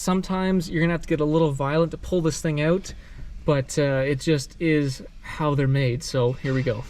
Sometimes you're gonna have to get a little violent to pull this thing out, but it just is how they're made. So here we go.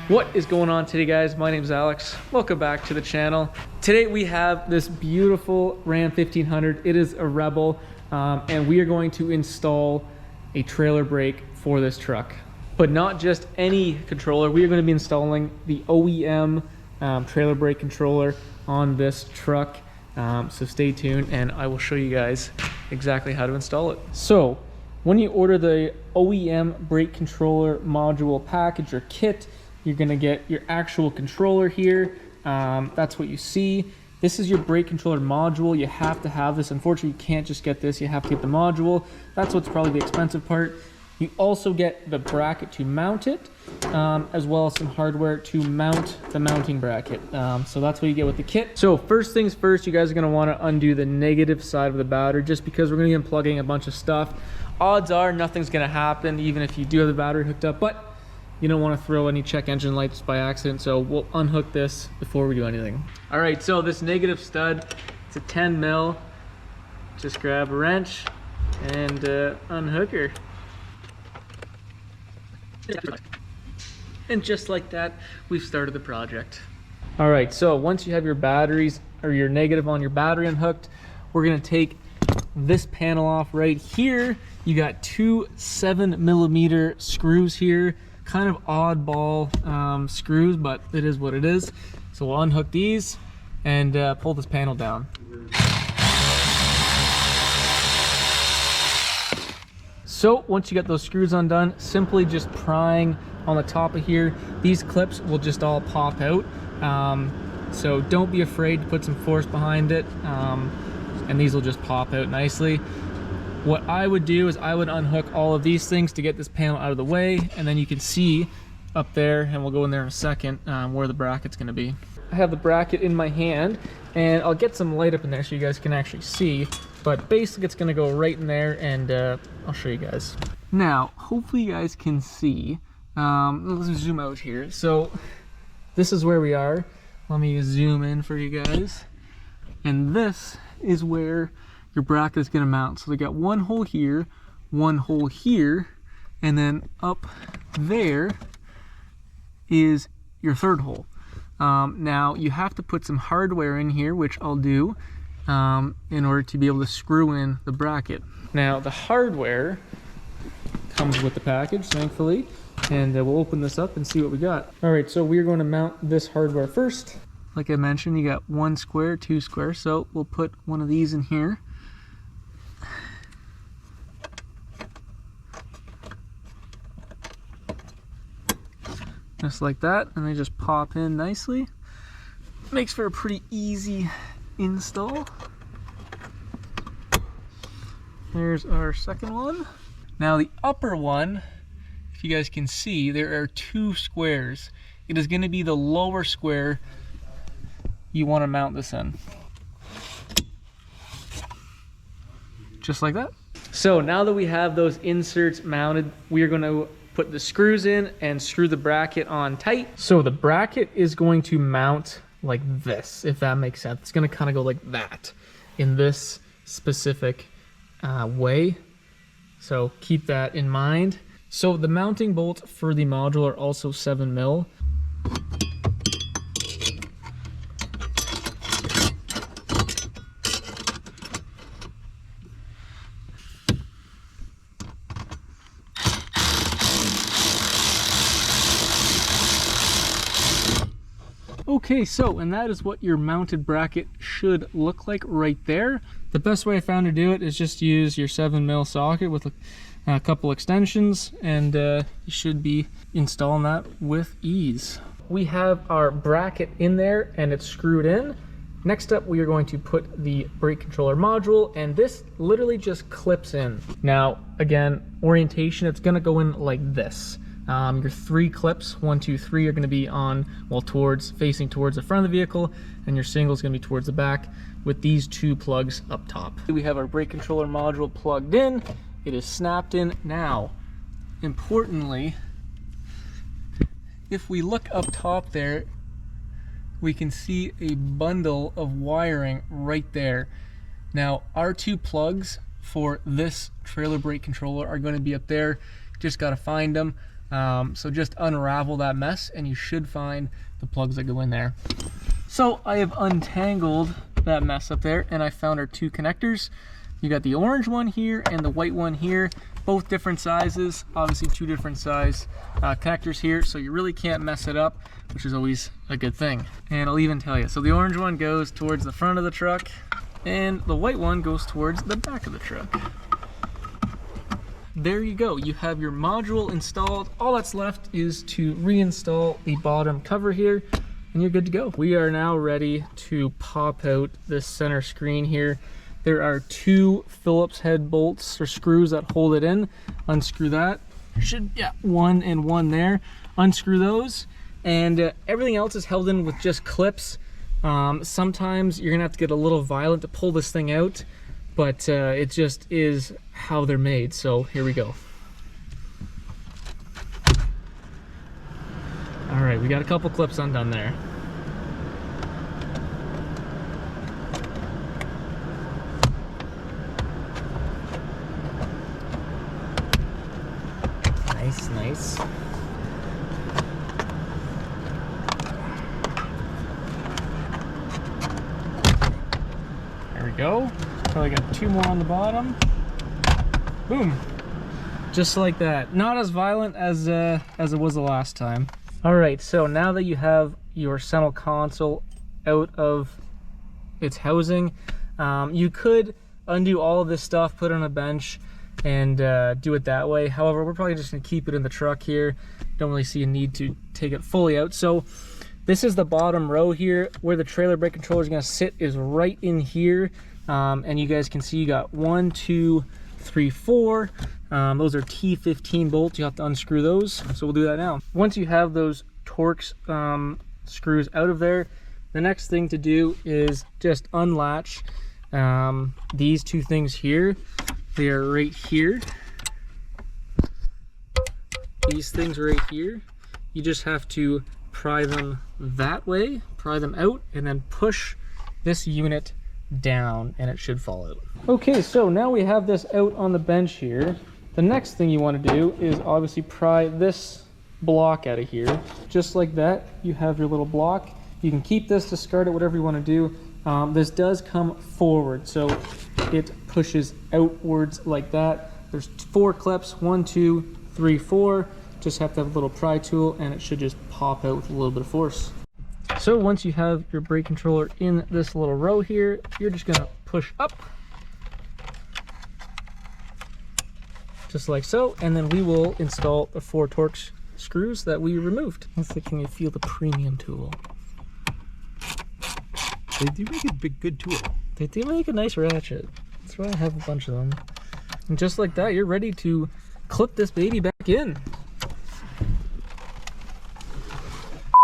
What is going on today, guys? My name is Alex. Welcome back to the channel. Today we have this beautiful Ram 1500. It is a Rebel, and we are going to install a trailer brake for this truck. But not just any controller. We are going to be installing the OEM trailer brake controller on this truck. So stay tuned and I will show you guys exactly how to install it. So when you order the OEM brake controller module package or kit, you're going to get your actual controller here. That's what you see. This is your brake controller module. You have to have this. Unfortunately, you can't just get this. You have to get the module. That's what's probably the expensive part. You also get the bracket to mount it, as well as some hardware to mount the mounting bracket. So that's what you get with the kit. So first things first, you guys are going to want to undo the negative side of the battery, just because we're going to be unplugging a bunch of stuff. Odds are nothing's going to happen, even if you do have the battery hooked up, but you don't want to throw any check engine lights by accident, so we'll unhook this before we do anything. All right, so this negative stud, it's a 10 mil. Just grab a wrench and unhook her. And just like that, we've started the project. All right, so once you have your batteries or your negative on your battery unhooked, we're gonna take this panel off right here. You got two 7mm screws here, kind of oddball screws, but it is what it is. So we'll unhook these and pull this panel down. So once you get those screws undone, simply just prying on the top of here, these clips will just all pop out. So don't be afraid to put some force behind it, and these will just pop out nicely. What I would do is I would unhook all of these things to get this panel out of the way, and then you can see up there, and we'll go in there in a second, where the bracket's gonna be. I have the bracket in my hand, and I'll get some light up in there so you guys can actually see. But basically it's gonna go right in there, and I'll show you guys. Now, hopefully you guys can see. Let's zoom out here. So this is where we are. Let me zoom in for you guys. And this is where your bracket is gonna mount. So they got one hole here, and then up there is your third hole. Now you have to put some hardware in here, which I'll do, in order to be able to screw in the bracket. Now the hardware comes with the package, thankfully, and we'll open this up and see what we got. All right, so we're going to mount this hardware first. Like I mentioned, you got one square, two square, so we'll put one of these in here. Just like that, and they just pop in nicely. Makes for a pretty easy install. There's our second one. Now the upper one, if you guys can see, there are two squares. It is going to be the lower square you want to mount this in. Just like that. So now that we have those inserts mounted, we are going to put the screws in and screw the bracket on tight. So the bracket is going to mount like this, if that makes sense. It's going to kind of go like that in this specific way. So keep that in mind. So the mounting bolts for the module are also 7mm. Okay, so, and that is what your mounted bracket should look like right there. The best way I found to do it is just use your 7mm socket with a couple extensions, and you should be installing that with ease. We have our bracket in there and it's screwed in. Next up, we are going to put the brake controller module, and this literally just clips in. Now, again, orientation, it's gonna go in like this. Your three clips, 1, 2, 3, are going to be on, well, facing towards the front of the vehicle, and your single is going to be towards the back with these two plugs up top. We have our brake controller module plugged in. It is snapped in. Now, importantly, if we look up top there, we can see a bundle of wiring right there. Now, our 2 plugs for this trailer brake controller are going to be up there. Just got to find them. So just unravel that mess and you should find the plugs that go in there. So I have untangled that mess up there and I found our 2 connectors. You got the orange one here and the white one here, both different sizes, obviously 2 different size connectors here, so you really can't mess it up, which is always a good thing. And I'll even tell you, so the orange one goes towards the front of the truck and the white one goes towards the back of the truck. There you go, you have your module installed. All that's left is to reinstall the bottom cover here and you're good to go. We are now ready to pop out this center screen here. There are 2 Phillips head bolts or screws that hold it in. Unscrew that. Yeah, 1 and 1 there. Unscrew those, and everything else is held in with just clips. Sometimes you're gonna have to get a little violent to pull this thing out, but it just is how they're made. So here we go. All right, we got a couple clips undone there. Nice. There we go. Probably got 2 more on the bottom. Boom. Just like that. Not as violent as it was the last time. All right, so now that you have your center console out of its housing, you could undo all of this stuff, put it on a bench, and do it that way. However, we're probably just gonna keep it in the truck here. Don't really see a need to take it fully out. So this is the bottom row here. Where the trailer brake controller is gonna sit is right in here. And you guys can see you got 1, 2, 3, 4. Those are T15 bolts. You have to unscrew those. So we'll do that now. Once you have those Torx screws out of there, the next thing to do is just unlatch these 2 things here. They are right here. These things right here. You just have to pry them that way, pry them out, and then push this unit down and it should fall out. Okay, so now we have this out on the bench here. The next thing you want to do is obviously pry this block out of here. Just like that, you have your little block. You can keep this, discard it, whatever you want to do. This does come forward, so it pushes outwards like that. There's 4 clips, 1, 2, 3, 4. Just have to have a little pry tool and it should just pop out with a little bit of force. So once you have your brake controller in this little row here, you're just gonna push up. Just like so, and then we will install the 4 Torx screws that we removed. Let's see, can you feel the premium tool? They do make a good tool. They do make a nice ratchet. That's why I have a bunch of them. And just like that, you're ready to clip this baby back in.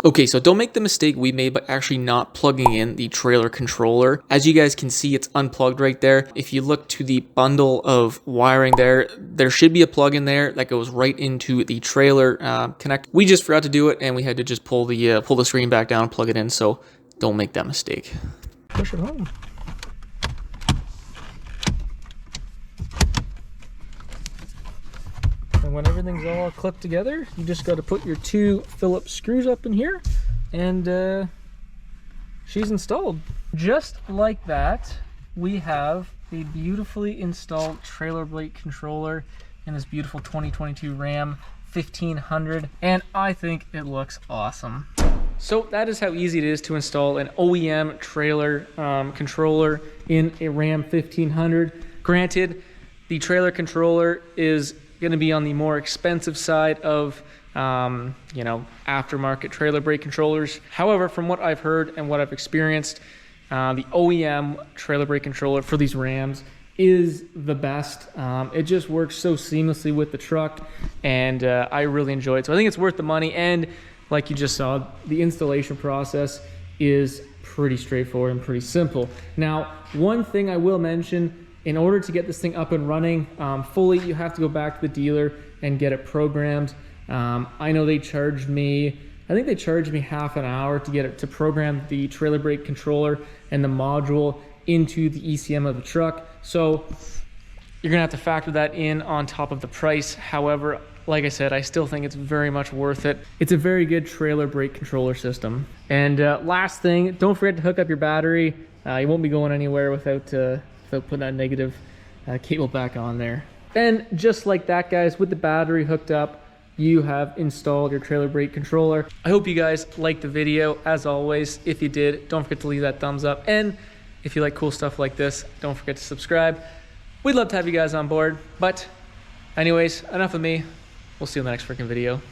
Okay, so don't make the mistake we made by actually not plugging in the trailer controller. As you guys can see, it's unplugged right there. If you look to the bundle of wiring there should be a plug in there that goes right into the trailer connect. We just forgot to do it and we had to just pull the screen back down and plug it in, so don't make that mistake. Push it home. And when everything's all clipped together, you just got to put your 2 Phillips screws up in here and she's installed. Just like that, we have a beautifully installed trailer brake controller in this beautiful 2022 Ram 1500, and I think it looks awesome. So that is how easy it is to install an OEM trailer controller in a Ram 1500. Granted, the trailer controller is going to be on the more expensive side of you know, aftermarket trailer brake controllers. However, from what I've heard and what I've experienced, the OEM trailer brake controller for these Rams is the best. It just works so seamlessly with the truck, and I really enjoy it. So I think it's worth the money, and like you just saw, the installation process is pretty straightforward and pretty simple. Now, one thing I will mention, in order to get this thing up and running fully, you have to go back to the dealer and get it programmed. I know they charged me I think they charged me half an hour to get it to program the trailer brake controller and the module into the ECM of the truck. So you're gonna have to factor that in on top of the price. However, like I said, I still think it's very much worth it. It's a very good trailer brake controller system. And last thing, don't forget to hook up your battery. You won't be going anywhere without putting that negative cable back on there. And just like that, guys, with the battery hooked up, you have installed your trailer brake controller. I hope you guys liked the video. As always, if you did, don't forget to leave that thumbs up. And if you like cool stuff like this, don't forget to subscribe. We'd love to have you guys on board. But anyways, enough of me. We'll see you in the next freaking video.